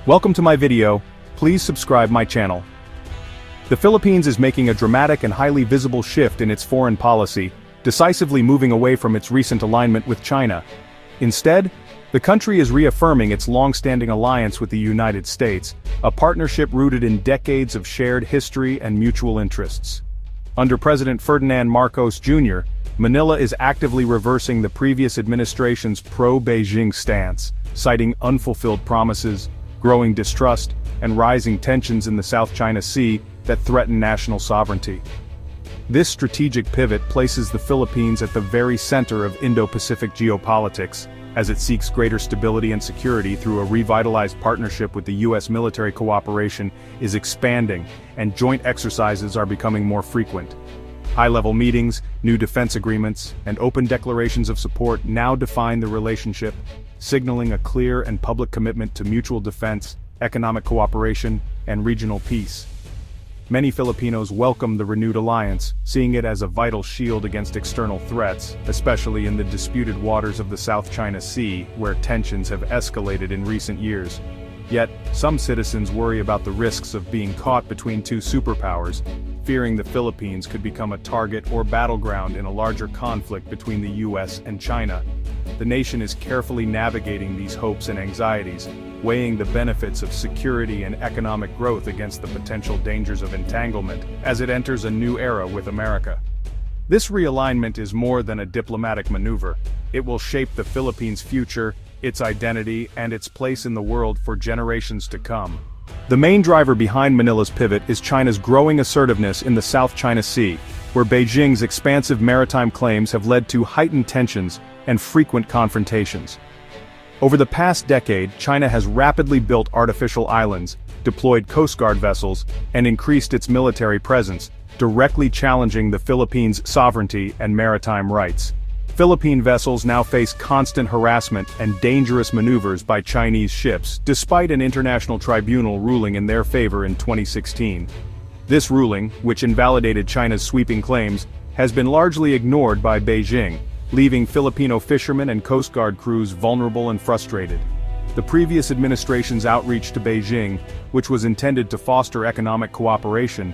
Welcome to my video. Please subscribe my channel. The Philippines is making a dramatic and highly visible shift in its foreign policy, decisively moving away from its recent alignment with China. Instead, the country is reaffirming its long-standing alliance with the United States, a partnership rooted in decades of shared history and mutual interests. Under President Ferdinand Marcos Jr., Manila is actively reversing the previous administration's pro-Beijing stance, citing unfulfilled promises, growing distrust, and rising tensions in the South China Sea that threaten national sovereignty. This strategic pivot places the Philippines at the very center of Indo-Pacific geopolitics, as it seeks greater stability and security through a revitalized partnership with the U.S. military cooperation is expanding, and joint exercises are becoming more frequent. High-level meetings, new defense agreements, and open declarations of support now define the relationship, signaling a clear and public commitment to mutual defense, economic cooperation, and regional peace. Many Filipinos welcome the renewed alliance, seeing it as a vital shield against external threats, especially in the disputed waters of the South China Sea, where tensions have escalated in recent years. Yet, some citizens worry about the risks of being caught between two superpowers, fearing the Philippines could become a target or battleground in a larger conflict between the US and China. The nation is carefully navigating these hopes and anxieties, weighing the benefits of security and economic growth against the potential dangers of entanglement as it enters a new era with America. This realignment is more than a diplomatic maneuver. It will shape the Philippines' future, its identity, and its place in the world for generations to come. The main driver behind Manila's pivot is China's growing assertiveness in the South China Sea, where Beijing's expansive maritime claims have led to heightened tensions and frequent confrontations. Over the past decade, China has rapidly built artificial islands, deployed Coast Guard vessels, and increased its military presence, directly challenging the Philippines' sovereignty and maritime rights. Philippine vessels now face constant harassment and dangerous maneuvers by Chinese ships, despite an international tribunal ruling in their favor in 2016. This ruling, which invalidated China's sweeping claims, has been largely ignored by Beijing, leaving Filipino fishermen and Coast Guard crews vulnerable and frustrated. The previous administration's outreach to Beijing, which was intended to foster economic cooperation,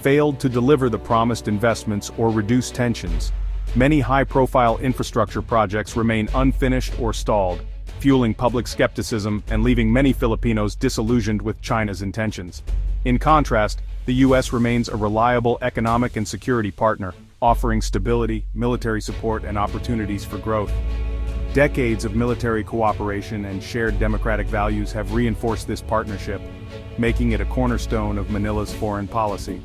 failed to deliver the promised investments or reduce tensions. Many high-profile infrastructure projects remain unfinished or stalled, fueling public skepticism and leaving many Filipinos disillusioned with China's intentions. In contrast, the U.S. remains a reliable economic and security partner, offering stability, military support, and opportunities for growth. Decades of military cooperation and shared democratic values have reinforced this partnership, making it a cornerstone of Manila's foreign policy.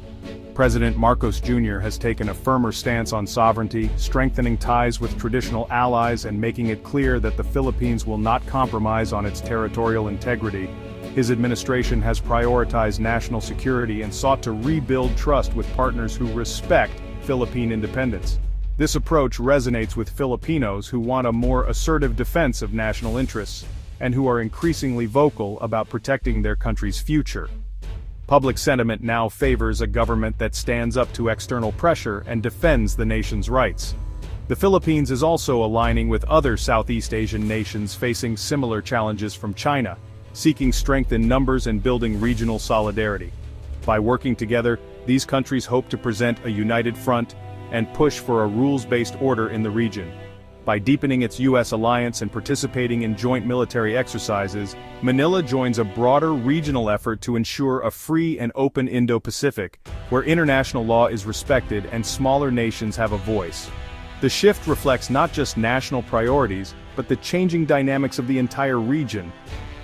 President Marcos Jr. has taken a firmer stance on sovereignty, strengthening ties with traditional allies and making it clear that the Philippines will not compromise on its territorial integrity. His administration has prioritized national security and sought to rebuild trust with partners who respect Philippine independence. This approach resonates with Filipinos who want a more assertive defense of national interests, and who are increasingly vocal about protecting their country's future. Public sentiment now favors a government that stands up to external pressure and defends the nation's rights. The Philippines is also aligning with other Southeast Asian nations facing similar challenges from China, seeking strength in numbers and building regional solidarity. By working together, these countries hope to present a united front and push for a rules-based order in the region. By deepening its U.S. alliance and participating in joint military exercises, Manila joins a broader regional effort to ensure a free and open Indo-Pacific, where international law is respected and smaller nations have a voice. The shift reflects not just national priorities, but the changing dynamics of the entire region,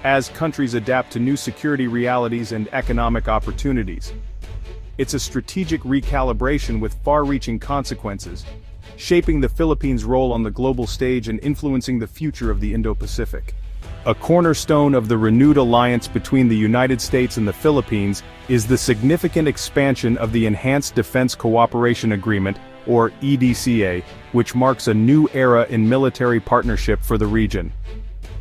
as countries adapt to new security realities and economic opportunities. It's a strategic recalibration with far-reaching consequences, shaping the Philippines' role on the global stage and influencing the future of the Indo-Pacific. A cornerstone of the renewed alliance between the United States and the Philippines is the significant expansion of the Enhanced Defense Cooperation Agreement, or EDCA, which marks a new era in military partnership for the region.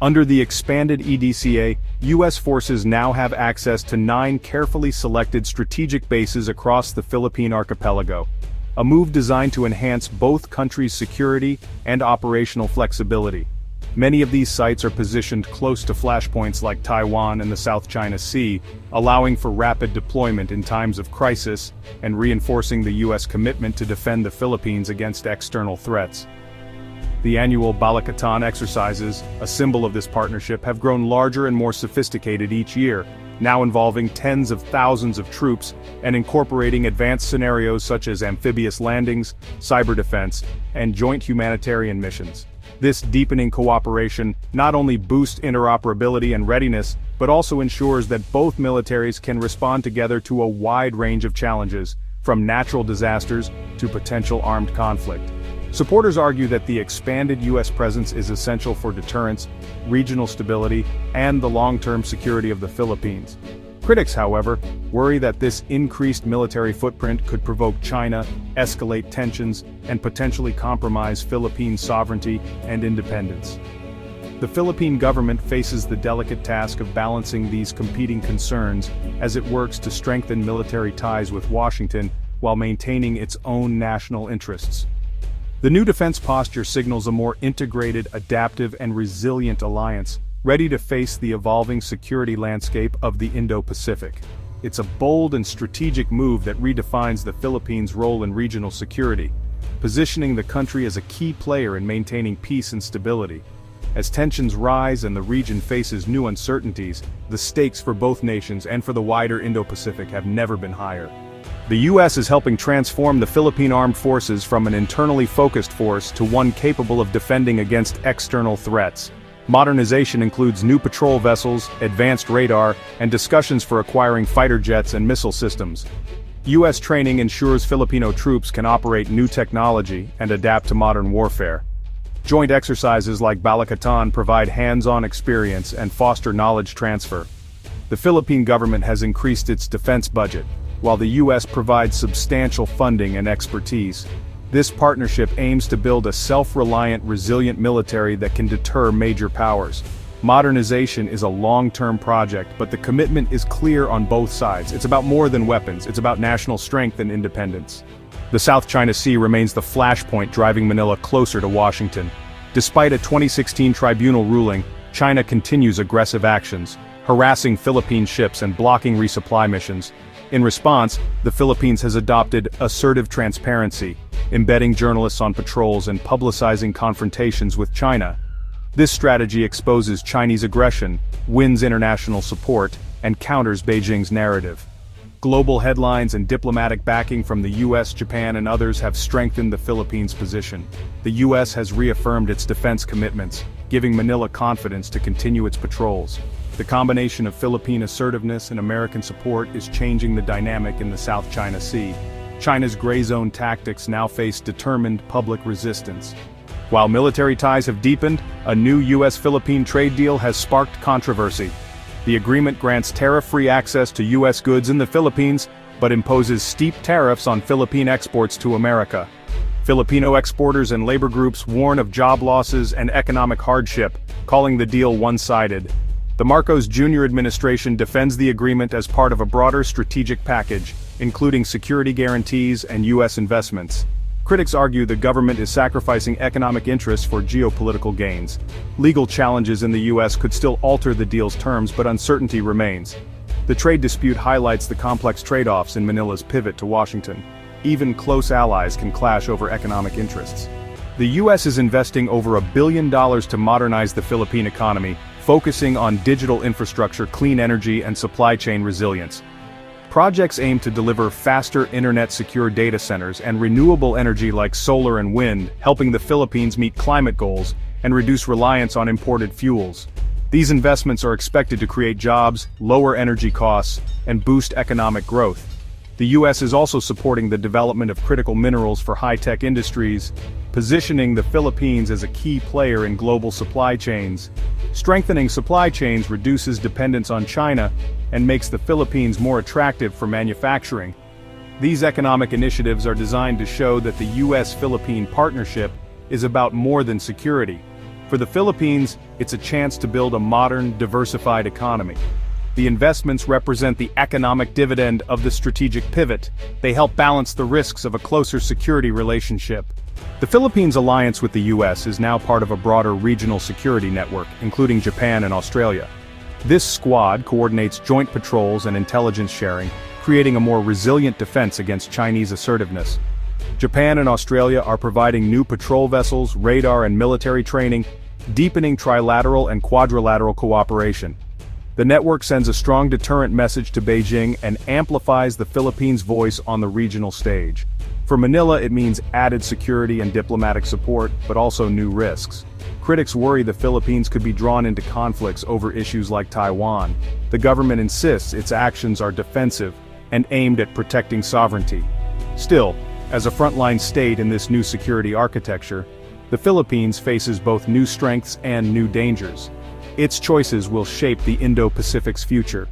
Under the expanded EDCA, U.S. forces now have access to 9 carefully selected strategic bases across the Philippine archipelago, a move designed to enhance both countries' security and operational flexibility. Many of these sites are positioned close to flashpoints like Taiwan and the South China Sea, allowing for rapid deployment in times of crisis and reinforcing the U.S. commitment to defend the Philippines against external threats. The annual Balikatan exercises, a symbol of this partnership, have grown larger and more sophisticated each year, now involving tens of thousands of troops and incorporating advanced scenarios such as amphibious landings, cyber defense, and joint humanitarian missions. This deepening cooperation not only boosts interoperability and readiness, but also ensures that both militaries can respond together to a wide range of challenges, from natural disasters to potential armed conflict. Supporters argue that the expanded U.S. presence is essential for deterrence, regional stability, and the long-term security of the Philippines. Critics, however, worry that this increased military footprint could provoke China, escalate tensions, and potentially compromise Philippine sovereignty and independence. The Philippine government faces the delicate task of balancing these competing concerns as it works to strengthen military ties with Washington while maintaining its own national interests. The new defense posture signals a more integrated, adaptive, and resilient alliance, ready to face the evolving security landscape of the Indo-Pacific. It's a bold and strategic move that redefines the Philippines' role in regional security, positioning the country as a key player in maintaining peace and stability. As tensions rise and the region faces new uncertainties, the stakes for both nations and for the wider Indo-Pacific have never been higher. The U.S. is helping transform the Philippine Armed Forces from an internally focused force to one capable of defending against external threats. Modernization includes new patrol vessels, advanced radar, and discussions for acquiring fighter jets and missile systems. U.S. training ensures Filipino troops can operate new technology and adapt to modern warfare. Joint exercises like Balikatan provide hands-on experience and foster knowledge transfer. The Philippine government has increased its defense budget, while the U.S. provides substantial funding and expertise. This partnership aims to build a self-reliant, resilient military that can deter major powers. Modernization is a long-term project, but the commitment is clear on both sides. It's about more than weapons, it's about national strength and independence. The South China Sea remains the flashpoint driving Manila closer to Washington. Despite a 2016 tribunal ruling, China continues aggressive actions, harassing Philippine ships and blocking resupply missions. In response, the Philippines has adopted assertive transparency, embedding journalists on patrols and publicizing confrontations with China. This strategy exposes Chinese aggression, wins international support, and counters Beijing's narrative. Global headlines and diplomatic backing from the US, Japan, and others have strengthened the Philippines' position. The US has reaffirmed its defense commitments, giving Manila confidence to continue its patrols. The combination of Philippine assertiveness and American support is changing the dynamic in the South China Sea. China's gray zone tactics now face determined public resistance. While military ties have deepened, a new US-Philippine trade deal has sparked controversy. The agreement grants tariff-free access to US goods in the Philippines, but imposes steep tariffs on Philippine exports to America. Filipino exporters and labor groups warn of job losses and economic hardship, calling the deal one-sided. The Marcos Jr. administration defends the agreement as part of a broader strategic package, including security guarantees and U.S. investments. Critics argue the government is sacrificing economic interests for geopolitical gains. Legal challenges in the U.S. could still alter the deal's terms, but uncertainty remains. The trade dispute highlights the complex trade-offs in Manila's pivot to Washington. Even close allies can clash over economic interests. The U.S. is investing over $1 billion to modernize the Philippine economy, focusing on digital infrastructure, clean energy, and supply chain resilience. Projects aim to deliver faster internet-secure data centers and renewable energy like solar and wind, helping the Philippines meet climate goals and reduce reliance on imported fuels. These investments are expected to create jobs, lower energy costs, and boost economic growth. The U.S. is also supporting the development of critical minerals for high-tech industries, positioning the Philippines as a key player in global supply chains. Strengthening supply chains reduces dependence on China and makes the Philippines more attractive for manufacturing. These economic initiatives are designed to show that the U.S.-Philippine partnership is about more than security. For the Philippines, it's a chance to build a modern, diversified economy. The investments represent the economic dividend of the strategic pivot. They help balance the risks of a closer security relationship. The Philippines' alliance with the US is now part of a broader regional security network, including Japan and Australia. This squad coordinates joint patrols and intelligence sharing, creating a more resilient defense against Chinese assertiveness. Japan and Australia are providing new patrol vessels, radar and military training, deepening trilateral and quadrilateral cooperation. The network sends a strong deterrent message to Beijing and amplifies the Philippines' voice on the regional stage. For Manila, it means added security and diplomatic support, but also new risks. Critics worry the Philippines could be drawn into conflicts over issues like Taiwan. The government insists its actions are defensive and aimed at protecting sovereignty. Still, as a frontline state in this new security architecture, the Philippines faces both new strengths and new dangers. Its choices will shape the Indo-Pacific's future.